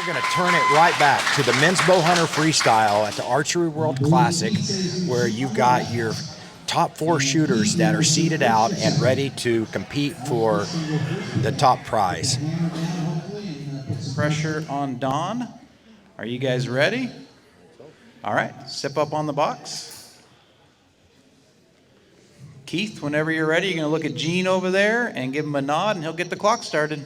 going to turn it right back to the men's Bowhunter Freestyle at the Archery World Classic, where you've got your top 4 shooters that are seated out and ready to compete for the top prize. Pressure on Don. Are you guys ready? All right, step up on the box. Keith, whenever you're ready, you're going to look at Gene over there and give him a nod, and he'll get the clock started.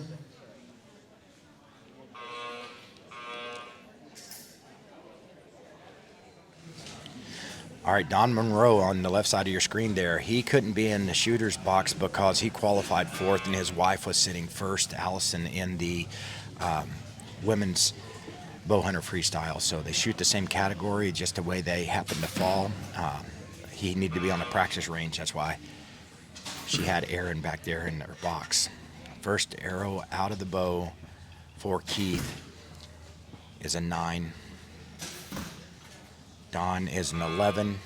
All right, Don Monroe on the left side of your screen there. He couldn't be in the shooter's box because he qualified 4th, and his wife was sitting 1st, Allison, in the women's Bowhunter Freestyle. So they shoot the same category, just the way they happen to fall. He needed to be on the practice range. That's why she had Aaron back there in her box. First arrow out of the bow for Keith is a 9. Don is an 11.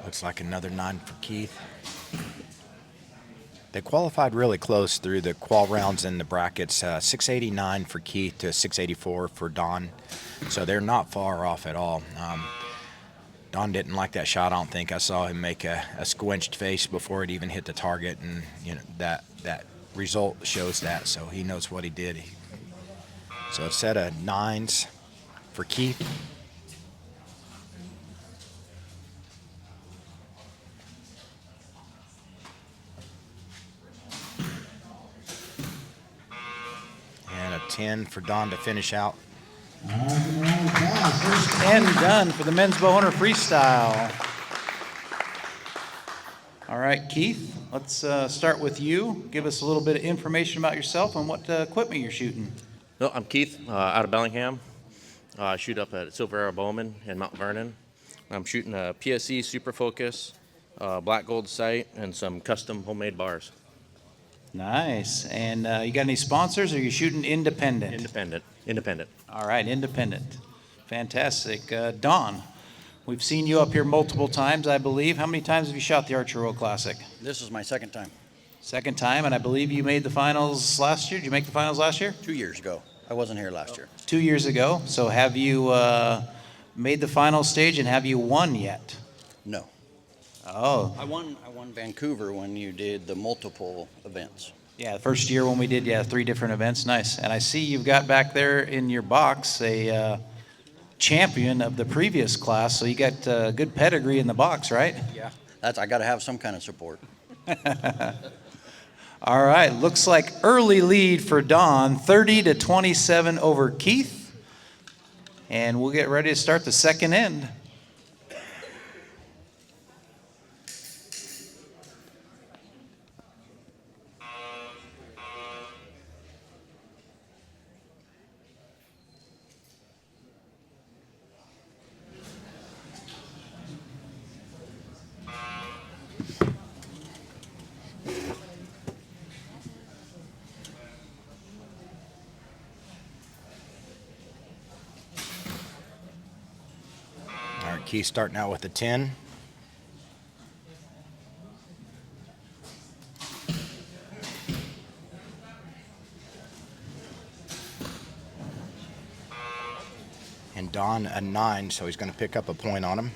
Looks like another 9 for Keith. They qualified really close through the qual rounds and the brackets. 689 for Keith to 684 for Don. So they're not far off at all. Don didn't like that shot. I don't think. I saw him make a squinched face before it even hit the target, and you know that result shows that. So he knows what he did. So a set of 9s for Keith. And a 10 for Don to finish out. And done for the men's Bowhunter Freestyle. All right, Keith, let's start with you. Give us a little bit of information about yourself and what equipment you're shooting. Well, I'm Keith, out of Bellingham. I shoot up at Silver Arrow Bowman in Mount Vernon. I'm shooting a PSE Super Focus, black gold sight, and some custom homemade bars. Nice. And you got any sponsors, or are you shooting independent? Independent. All right, independent. Fantastic. Don, we've seen you up here multiple times, I believe. How many times have you shot the Archery World Classic? This is my second time. Second time, and I believe you made the finals last year. Did you make the finals last year? 2 years ago. I wasn't here last year. 2 years ago. So have you made the final stage, and have you won yet? No. Oh. I won Vancouver when you did the multiple events. Yeah, the first year when we did, 3 different events. Nice. And I see you've got back there in your box a champion of the previous class, so you got good pedigree in the box, right? Yeah. I got to have some kind of support. All right, looks like early lead for Don, 30-27 over Keith. And we'll get ready to start the second end. Keith starting out with a 10. And Don a 9, so he's going to pick up a point on him.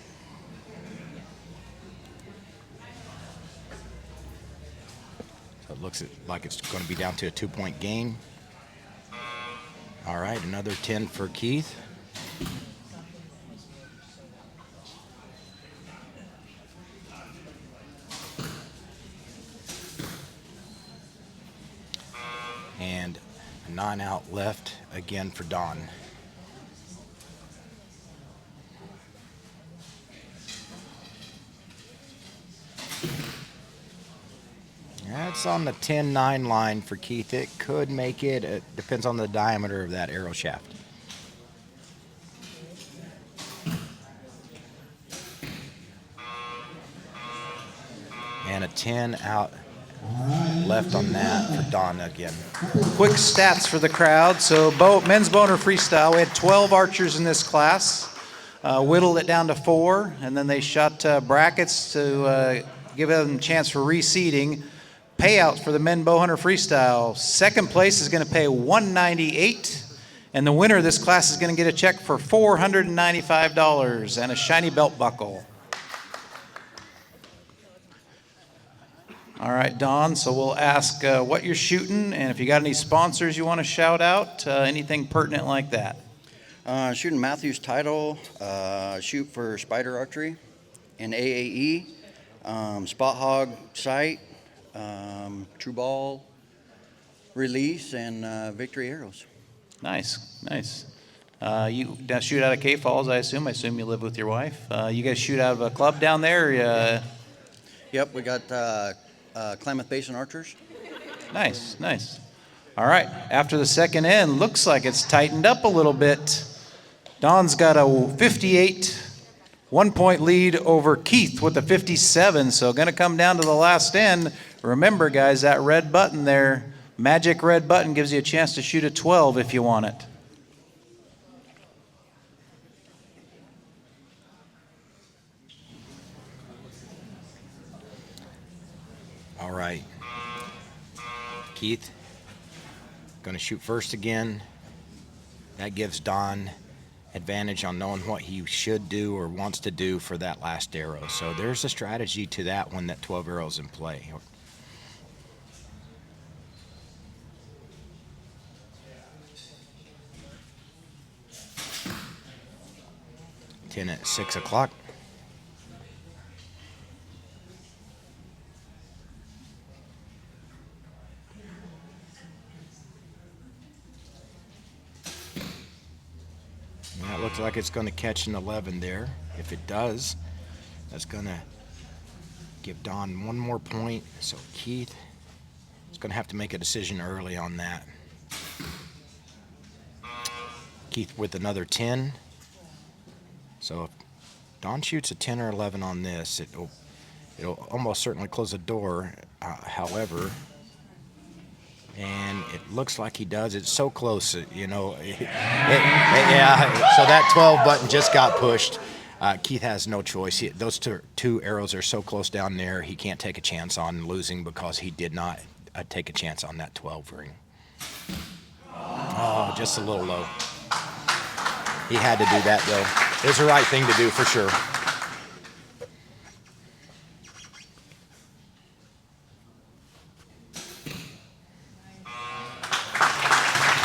So it looks like it's going to be down to a 2-point gain. All right, another 10 for Keith. And a 9 out left again for Don. That's on the 10-9 line for Keith. It could make it. It depends on the diameter of that arrow shaft. And a 10 out left on that for Don again. Quick stats for the crowd. So men's Bowhunter Freestyle, we had 12 archers in this class. whittled it down to 4, and then they shot brackets to give them a chance for reseeding. Payouts for the men Bowhunter Freestyle. Second place is going to pay $198, and the winner of this class is going to get a check for $495 and a shiny belt buckle. All right, Don, so we'll ask what you're shooting, and if you got any sponsors you want to shout out, anything pertinent like that. Shooting Matthew's title, shoot for Spider Archery and AAE, Spot Hog Sight, True Ball Release, and Victory Arrows. Nice, nice. You now shoot out of K Falls, I assume. I assume you live with your wife. You guys shoot out of a club down there? Yep, we got Klamath Basin Archers. Nice, nice. All right, after the second end, looks like it's tightened up a little bit. Don's got a 58, 1-point lead over Keith with a 57, so going to come down to the last end. Remember, guys, that red button there, magic red button, gives you a chance to shoot a 12 if you want it. All right. Keith, going to shoot first again. That gives Don advantage on knowing what he should do or wants to do for that last arrow. So there's a strategy to that when that 12 arrows in play. 10 at 6 o'clock. That looks like it's going to catch an 11 there. If it does, that's going to give Don one more point. So Keith is going to have to make a decision early on that. Keith with another 10. So if Don shoots a 10 or 11 on this, it'll almost certainly close the door. However, and it looks like he does. It's so close, you know. Yeah, so that 12 button just got pushed. Keith has no choice. Those two arrows are so close down there, he can't take a chance on losing because he did not take a chance on that 12 ring. Oh, just a little low. He had to do that, though. It was the right thing to do for sure.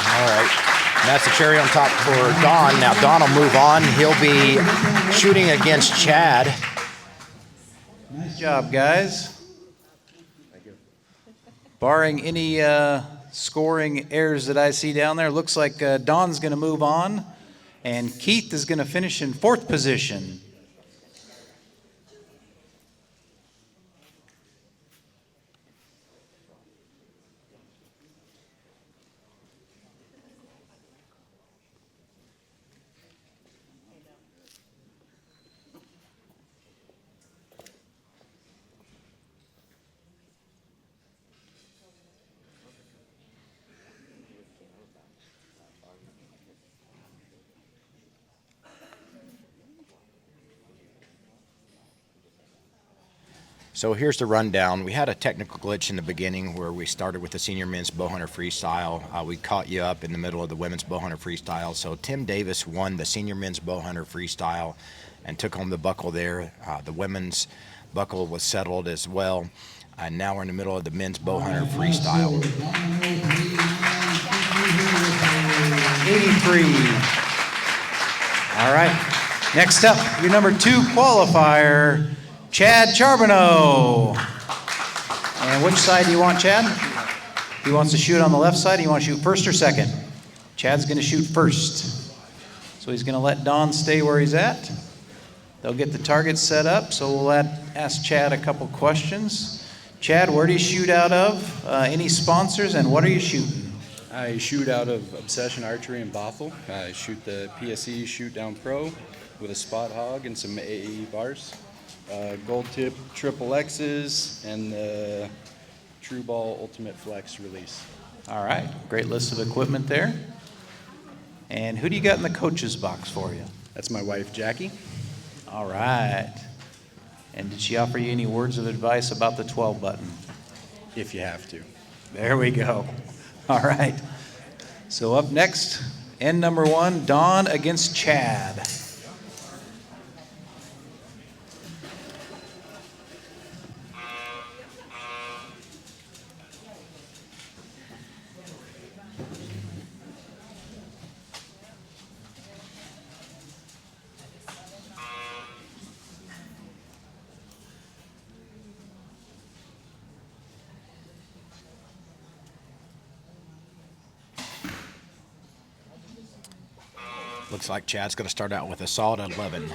All right, and that's the cherry on top for Don. Now Don will move on. He'll be shooting against Chad. Nice job, guys. Barring any scoring errors that I see down there, looks like Don's going to move on, and Keith is going to finish in 4th position. So here's the rundown. We had a technical glitch in the beginning where we started with the senior men's Bowhunter Freestyle. We caught you up in the middle of the women's Bowhunter Freestyle. So Tim Davis won the senior men's Bowhunter Freestyle and took home the buckle there. The women's buckle was settled as well. And now we're in the middle of the men's Bowhunter Freestyle. 83. All right. Next up, your number 2 qualifier, Chad Charbonneau. And which side do you want, Chad? He wants to shoot on the left side. You want to shoot first or second? Chad's going to shoot first. So he's going to let Don stay where he's at. They'll get the targets set up. So we'll ask Chad a couple questions. Chad, where do you shoot out of? Any sponsors, and what are you shooting? I shoot out of Obsession Archery in Bothell. I shoot the PSE Shoot Down Pro with a Spot Hog and some AE bars. Gold tip triple X's and the True Ball Ultimate Flex release. All right, great list of equipment there. And who do you got in the coach's box for you? That's my wife, Jackie. All right. And did she offer you any words of advice about the 12 button? If you have to. There we go. All right. So up next, end number 1, Dawn against Chad. Looks like Chad's going to start out with a solid 11.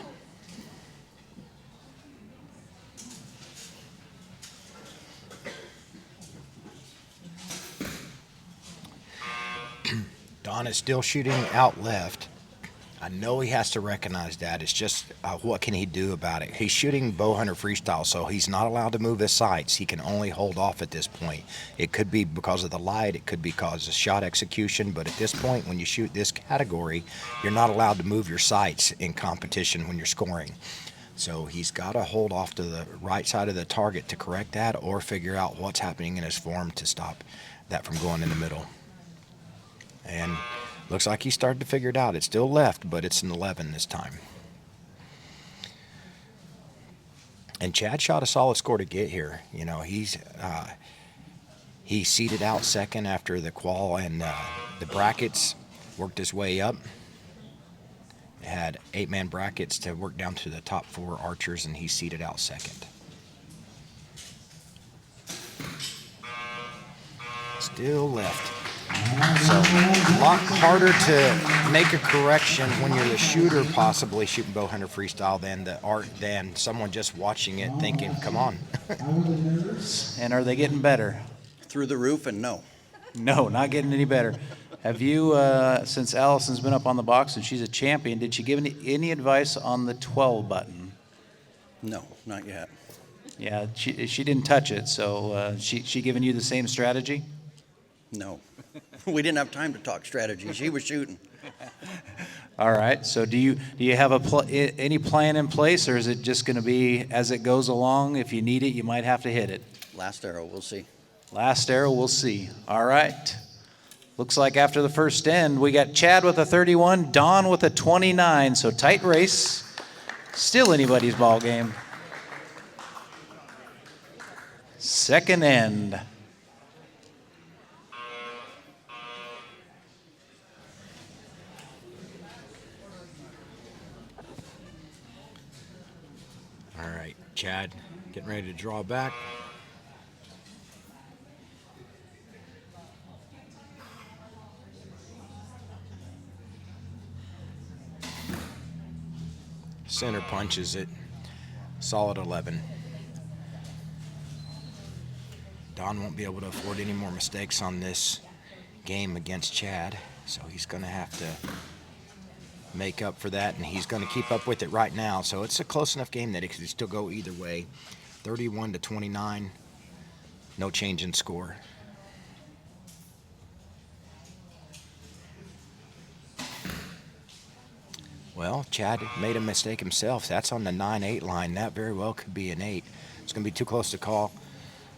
Don is still shooting out left. I know he has to recognize that. It's just what can he do about it? He's shooting Bowhunter Freestyle, so he's not allowed to move his sights. He can only hold off at this point. It could be because of the light. It could be because of shot execution. But at this point, when you shoot this category, you're not allowed to move your sights in competition when you're scoring. So he's got to hold off to the right side of the target to correct that, or figure out what's happening in his form to stop that from going in the middle. And looks like he started to figure it out. It's still left, but it's an 11 this time. And Chad shot a solid score to get here. You know, he seeded out second after the qual and the brackets, worked his way up. Had 8-man brackets to work down to the top 4 archers, and he seeded out second. Still left. So a lot harder to make a correction when you're the shooter, possibly shooting Bowhunter Freestyle, than someone just watching it thinking, "Come on." And are they getting better? Through the roof and no. No, not getting any better. Have you, since Allison's been up on the box and she's a champion, did she give any advice on the 12 button? No, not yet. Yeah, she didn't touch it, so she giving you the same strategy? No. We didn't have time to talk strategy. She was shooting. All right. So do you have any plan in place, or is it just going to be as it goes along? If you need it, you might have to hit it. Last arrow, we'll see. Last arrow, we'll see. All right. Looks like after the first end, we got Chad with a 31, Don with a 29. So tight race. Still anybody's ball game. Second end. All right, Chad getting ready to draw back. Center punches it. Solid 11. Don won't be able to afford any more mistakes on this game against Chad, so he's going to have to make up for that, and he's going to keep up with it right now. So it's a close enough game that it could still go either way. 31-29, no change in score. Well, Chad made a mistake himself. That's on the 9-8 line. That very well could be an 8. It's going to be too close to call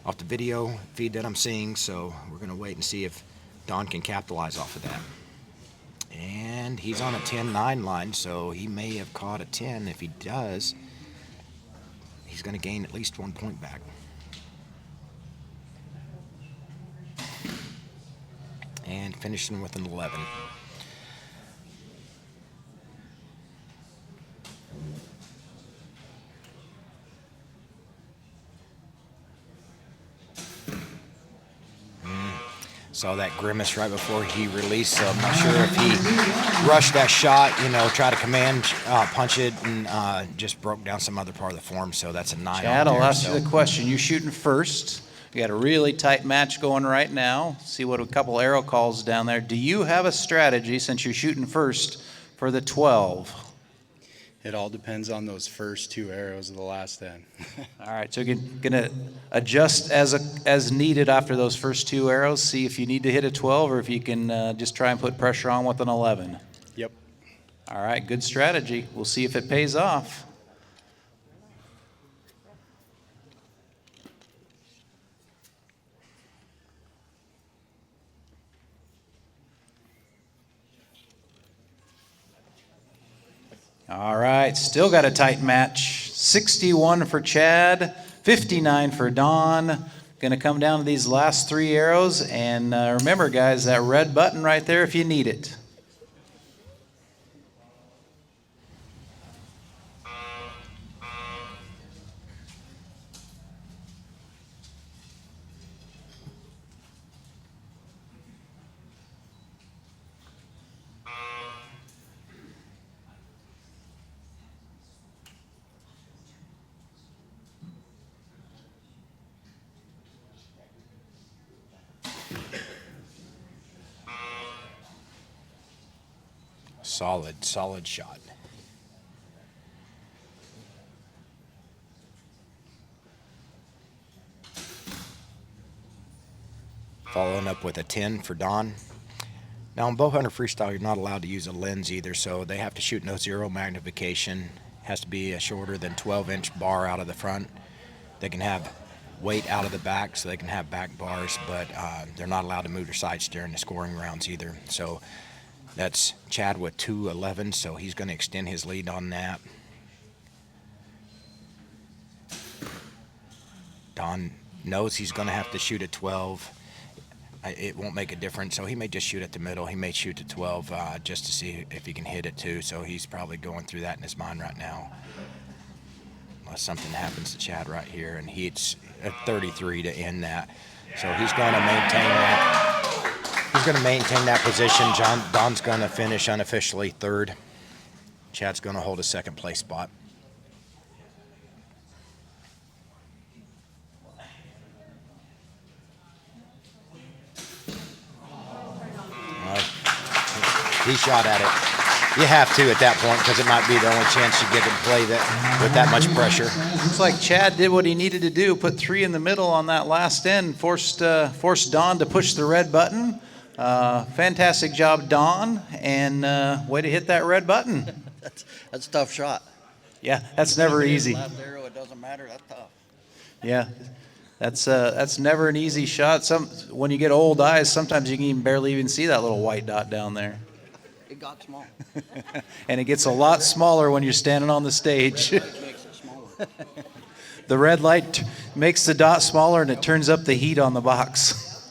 off the video feed that I'm seeing, so we're going to wait and see if Don can capitalize off of that. And he's on a 10-9 line, so he may have caught a 10. If he does, he's going to gain at least 1 point back. And finishing with an 11. Saw that grimace right before he released, so I'm not sure if he rushed that shot, try to command, punch it, and just broke down some other part of the form, so that's a 9 Chad, on there. I'll ask you the question. You're shooting first. You got a really tight match going right now. See what a couple arrow calls down there. Do you have a strategy, since you're shooting first, for the 12? It all depends on those first 2 arrows of the last end. All right, so you're going to adjust as needed after those first 2 arrows, see if you need to hit a 12 or if you can just try and put pressure on with an 11. Yep. All right, good strategy. We'll see if it pays off. All right, still got a tight match. 61 for Chad, 59 for Don. Gonna come down to these last 3 arrows, and remember guys, that red button right there if you need it. Solid shot. Following up with a 10 for Don. Now in Bowhunter Freestyle, you're not allowed to use a lens either, so they have to shoot no zero magnification. Has to be a shorter than 12-inch bar out of the front. They can have weight out of the back, so they can have back bars, but they're not allowed to move their sights during the scoring rounds either. So that's Chad with 211, so he's going to extend his lead on that. Don knows he's going to have to shoot at 12. It won't make a difference, so he may just shoot at the middle. He may shoot to 12 just to see if he can hit it too, so he's probably going through that in his mind right now. Unless something happens to Chad right here, and he's at 33 to end that. So he's going to maintain that. He's going to maintain that position. Don's going to finish unofficially 3rd. Chad's going to hold a 2nd place spot. He shot at it. You have to at that point because it might be the only chance you get to play that with that much pressure. Looks like Chad did what he needed to do, put 3 in the middle on that last end, forced Don to push the red button. Fantastic job, Don, and way to hit that red button. That's a tough shot. Yeah, that's never easy. Left arrow, it doesn't matter. That's tough. Yeah, that's never an easy shot. When you get old eyes, sometimes you can barely even see that little white dot down there. It got small. And it gets a lot smaller when you're standing on the stage. Red light makes it smaller. The red light makes the dot smaller and it turns up the heat on the box.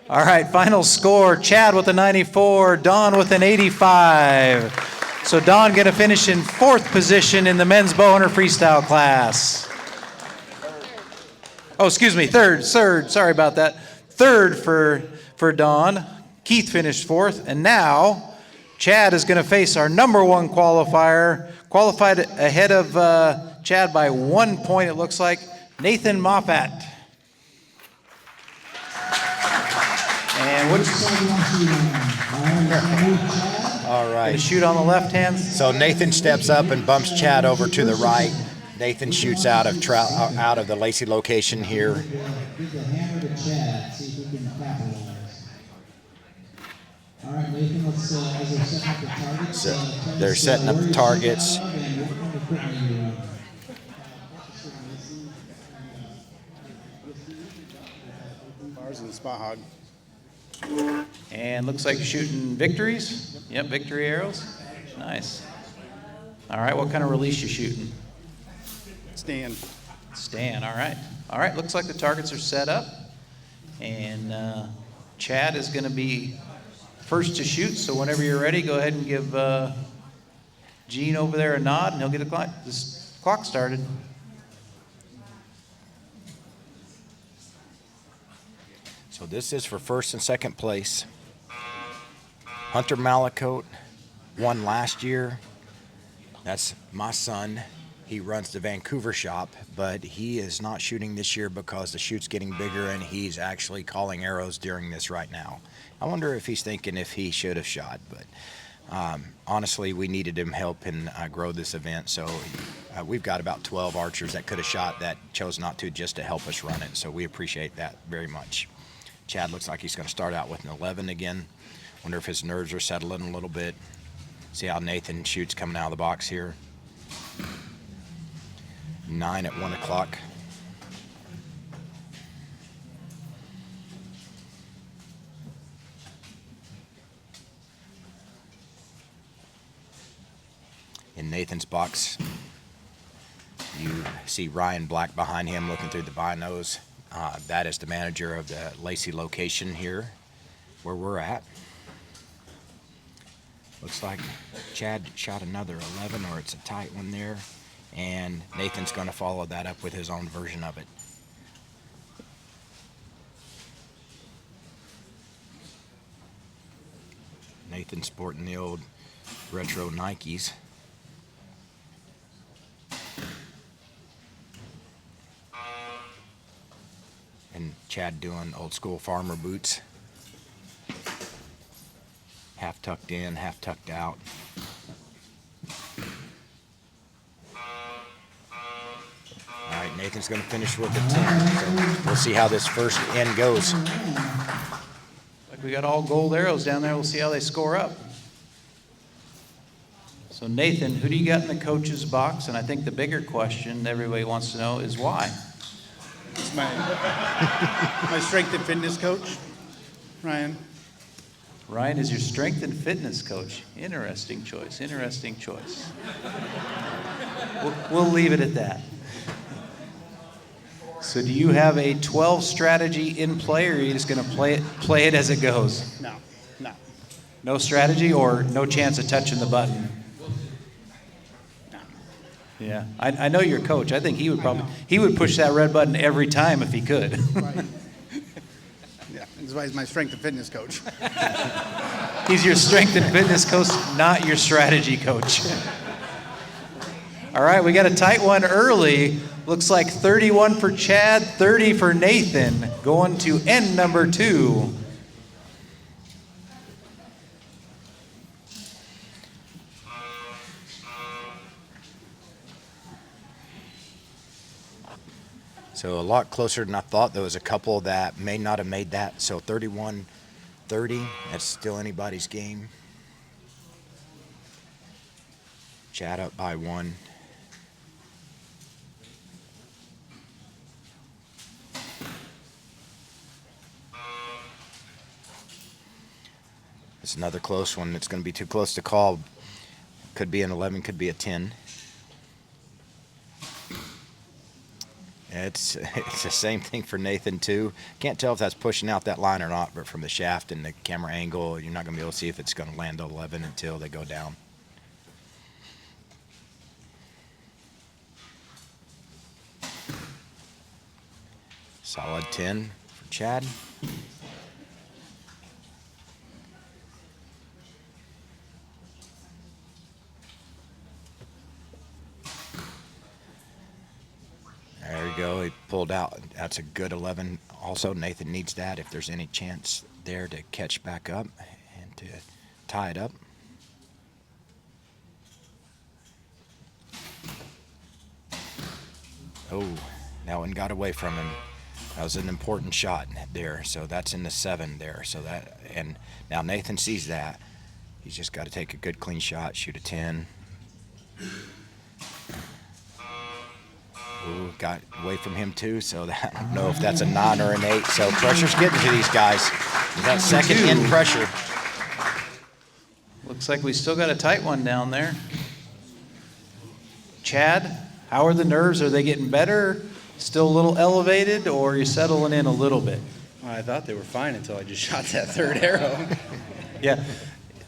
All right, final score, Chad with a 94, Don with an 85. So Don going to finish in 4th position in the men's Bowhunter Freestyle class. Oh, excuse me, third, sorry about that. 3rd for Don. Keith finished 4th, and now Chad is going to face our number 1 qualifier, qualified ahead of Chad by 1 point, it looks like, Nathan Moffat. And All right. Gonna shoot on the left hand. So Nathan steps up and bumps Chad over to the right. Nathan shoots out of the Lacey location here. All right, Nathan, let's, as they're setting up the targets. So they're setting up the targets. Bars and spot hog. And looks like you're shooting victories. Yep, victory arrows. Nice. All right, what kind of release you shooting? Stand. Stan, all right. All right, looks like the targets are set up. And Chad is going to be first to shoot, so whenever you're ready, go ahead and give Gene over there a nod, and he'll get this clock started. So this is for 1st and 2nd place. Hunter Malacote won last year. That's my son. He runs the Vancouver shop, but he is not shooting this year because the shoot's getting bigger and he's actually calling arrows during this right now. I wonder if he's thinking if he should have shot, but honestly, we needed him help and grow this event. So we've got about 12 archers that could have shot that chose not to, just to help us run it. So we appreciate that very much. Chad looks like he's going to start out with an 11 again. Wonder if his nerves are settling a little bit. See how Nathan shoots coming out of the box here. 9 at 1 o'clock. In Nathan's box, you see Ryan Black behind him looking through the binos. That is the manager of the Lacey location here where we're at. Looks like Chad shot another 11, or it's a tight one there. And Nathan's going to follow that up with his own version of it. Nathan sporting the old retro Nikes. And Chad doing old school farmer boots. Half tucked in, half tucked out. All right, Nathan's going to finish with a 10. So we'll see how this first end goes. Like we got all gold arrows down there. We'll see how they score up. So Nathan, who do you got in the coach's box? And I think the bigger question everybody wants to know is why? It's my strength and fitness coach, Ryan. Ryan is your strength and fitness coach. Interesting choice. Interesting choice. We'll leave it at that. So do you have a 12 strategy in play, or are you just going to play it as it goes? No. No strategy, or no chance of touching the button? No. Yeah, I know your coach. I think he would push that red button every time if he could. Right. Yeah, that's why he's my strength and fitness coach. He's your strength and fitness coach, not your strategy coach. All right, we got a tight one early. Looks like 31 for Chad, 30 for Nathan, going to end number 2. So a lot closer than I thought. There was a couple that may not have made that. So 31-30, that's still anybody's game. Chad up by 1. It's another close one. It's going to be too close to call. Could be an 11, could be a 10. It's the same thing for Nathan too. Can't tell if that's pushing out that line or not, but from the shaft and the camera angle, you're not going to be able to see if it's going to land 11 until they go down. Solid 10 for Chad. There you go. He pulled out. That's a good 11. Also, Nathan needs that if there's any chance there to catch back up and to tie it up. Oh, that one got away from him. That was an important shot there. So that's in the 7 there. So that, and now Nathan sees that. He's just got to take a good clean shot, shoot a 10. Ooh, got away from him too, so that, I don't know if that's a 9 or an 8. So pressure's getting to these guys. That second in pressure. Looks like we still got a tight one down there. Chad, how are the nerves? Are they getting better? Still a little elevated, or are you settling in a little bit? I thought they were fine until I just shot that third arrow. Yeah,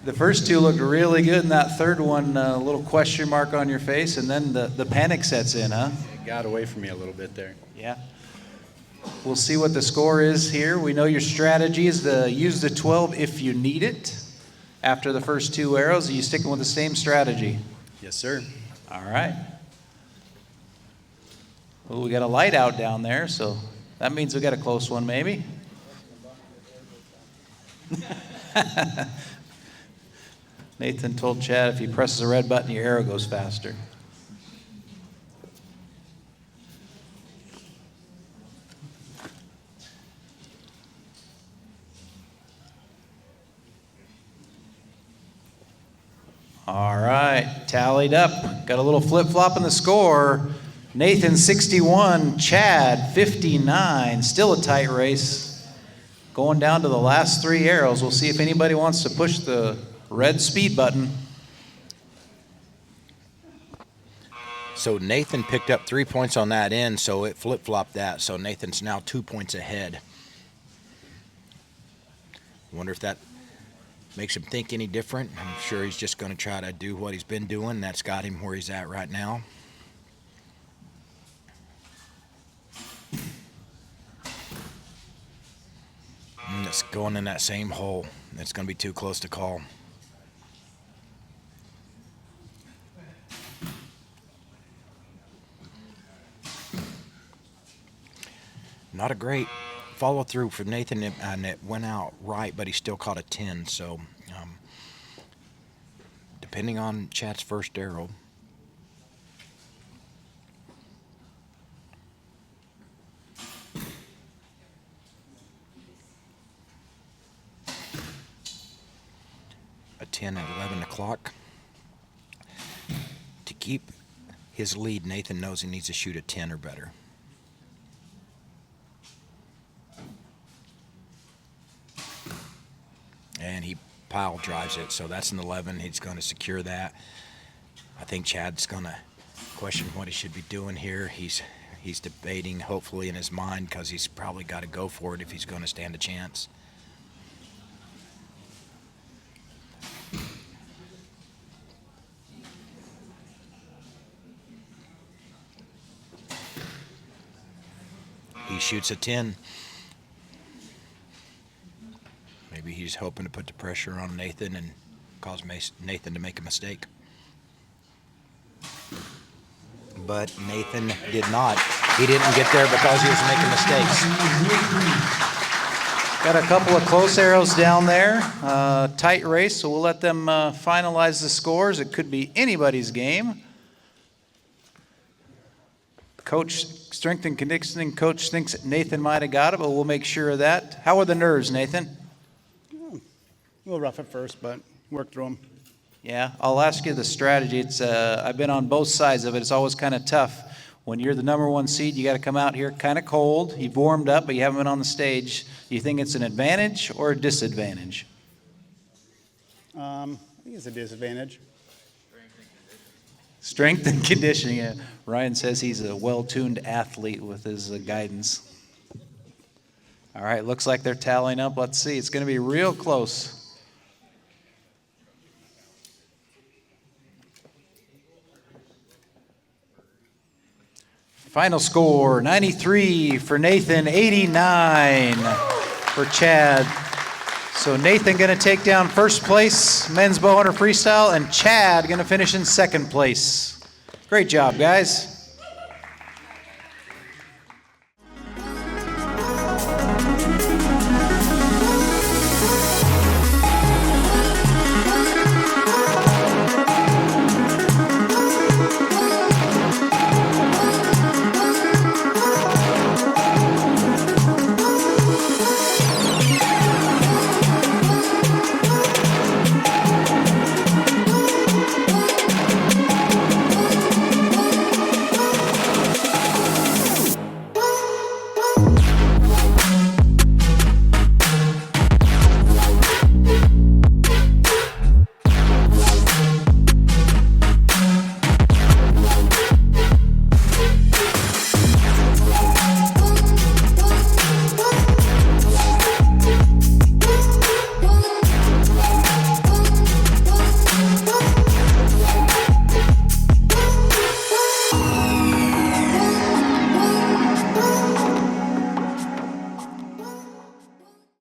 the first 2 looked really good, and that third one, a little question mark on your face, and then the panic sets in, huh? It got away from me a little bit there. Yeah. We'll see what the score is here. We know your strategy is to use the 12 if you need it. After the first 2 arrows, are you sticking with the same strategy? Yes, sir. All right. Well, we got a light out down there, so that means we got a close one maybe. Nathan told Chad if he presses the red button, your arrow goes faster. All right, tallied up. Got a little flip-flop in the score. Nathan 61, Chad 59. Still a tight race. Going down to the last 3 arrows. We'll see if anybody wants to push the red speed button. So Nathan picked up 3 points on that end, so it flip-flopped that. So Nathan's now 2 points ahead. Wonder if that makes him think any different. I'm sure he's just going to try to do what he's been doing. That's got him where he's at right now. And it's going in that same hole. It's going to be too close to call. Not a great follow through for Nathan, and it went out right, but he still caught a 10. So, depending on Chad's first arrow, a 10 at 11 o'clock. To keep his lead, Nathan knows he needs to shoot a 10 or better. And he pile drives it, so that's an 11. He's going to secure that. I think Chad's going to question what he should be doing here. He's debating, hopefully in his mind, because he's probably got to go for it if he's going to stand a chance. He shoots a 10. Maybe he's hoping to put the pressure on Nathan and cause Nathan to make a mistake. But Nathan did not. He didn't get there because he was making mistakes. Got a couple of close arrows down there. Tight race, so we'll let them finalize the scores. It could be anybody's game. Coach, strength and conditioning coach thinks that Nathan might have got it, but we'll make sure of that. How are the nerves, Nathan? A little rough at first, but worked through them. Yeah, I'll ask you the strategy. It's I've been on both sides of it. It's always kind of tough. When you're the number 1 seed, you got to come out here kind of cold. You've warmed up, but you haven't been on the stage. Do you think it's an advantage or a disadvantage? I think it's a disadvantage. Strength and conditioning. Yeah. Ryan says he's a well-tuned athlete with his guidance. All right, looks like they're tallying up. Let's see. It's going to be real close. Final score, 93 for Nathan, 89 for Chad. So Nathan going to take down first place, men's Bowhunter Freestyle, and Chad going to finish in second place. Great job, guys.